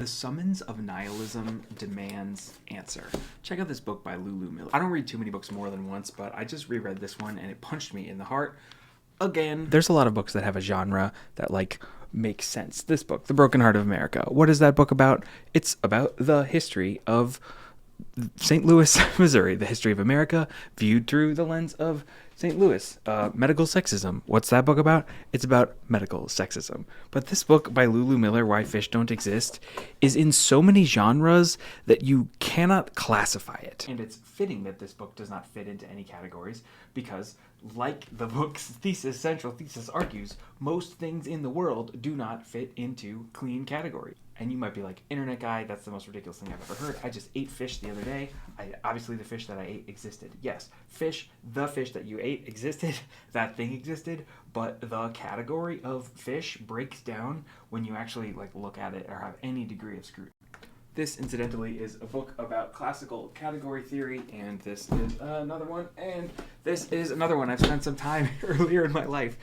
The Summons of Nihilism Demands Answer. Check out this book by Lulu Miller. I don't read too many books more than once, but I just reread this one and it punched me in the heart again. There's a lot of books that have a genre that makes sense. This book, The Broken Heart of America. What is that book about? It's about the history of St. Louis, Missouri, the history of America viewed through the lens of St. Louis. Medical sexism. What's that book about? It's about medical sexism. But this book by Lulu Miller, Why Fish Don't Exist, is in so many genres that you cannot classify it. And it's fitting that this book does not fit into any categories because, like the book's central thesis argues, most things in the world do not fit into clean categories. And you might be like, internet guy, that's the most ridiculous thing I've ever heard. I just ate fish the other day. Obviously the fish that I ate existed. Yes, the fish that you ate existed. That thing existed. But the category of fish breaks down when you actually look at it or have any degree of scrutiny. This, incidentally, is a book about classical category theory, and this is another one, and this is another one. I've spent some time earlier in my life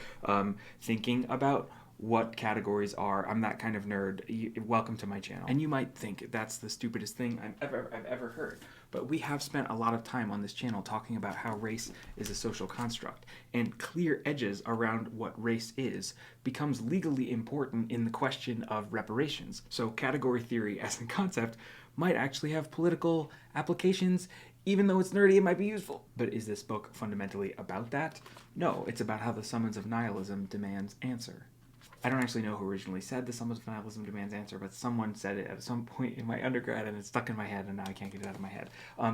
thinking about what categories are. I'm that kind of nerd. Welcome to my channel. And you might think that's the stupidest thing I've ever heard. But we have spent a lot of time on this channel talking about how race is a social construct, and clear edges around what race is becomes legally important in the question of reparations. So category theory as a concept might actually have political applications. Even though it's nerdy, it might be useful. But is this book fundamentally about that? No, it's about how the summons of nihilism demands answer. I don't actually know who originally said the summons of nihilism demands answer, but someone said it at some point in my undergrad and it's stuck in my head and now I can't get it out of my head.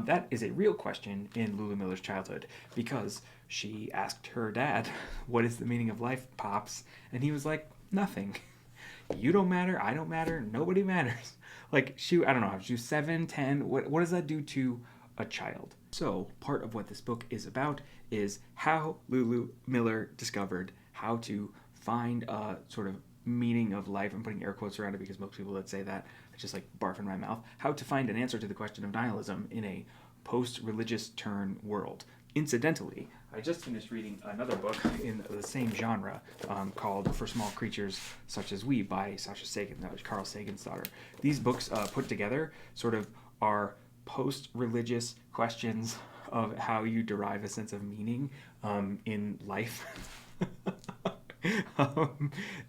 That is a real question in Lulu Miller's childhood because she asked her dad, what is the meaning of life, Pops? And he was like, nothing. You don't matter, I don't matter, nobody matters. I don't know, she was 7, 10, what does that do to a child? So part of what this book is about is how Lulu Miller discovered how to find a sort of meaning of life. I'm putting air quotes around it because most people that say that it's just barf in my mouth. How to find an answer to the question of nihilism in a post-religious turn world. Incidentally, I just finished reading another book in the same genre called For Small Creatures Such as We by Sasha Sagan. That was Carl Sagan's daughter. These books put together sort of are post-religious questions of how you derive a sense of meaning in life.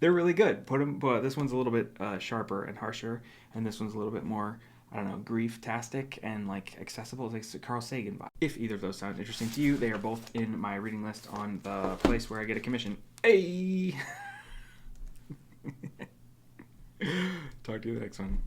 They're really good. This one's a little bit sharper and harsher, and this one's a little bit more, I don't know, grief-tastic and accessible. It's like Carl Sagan vibe. If either of those sound interesting to you, they are both in my reading list on the place where I get a commission. Hey! Talk to you the next one.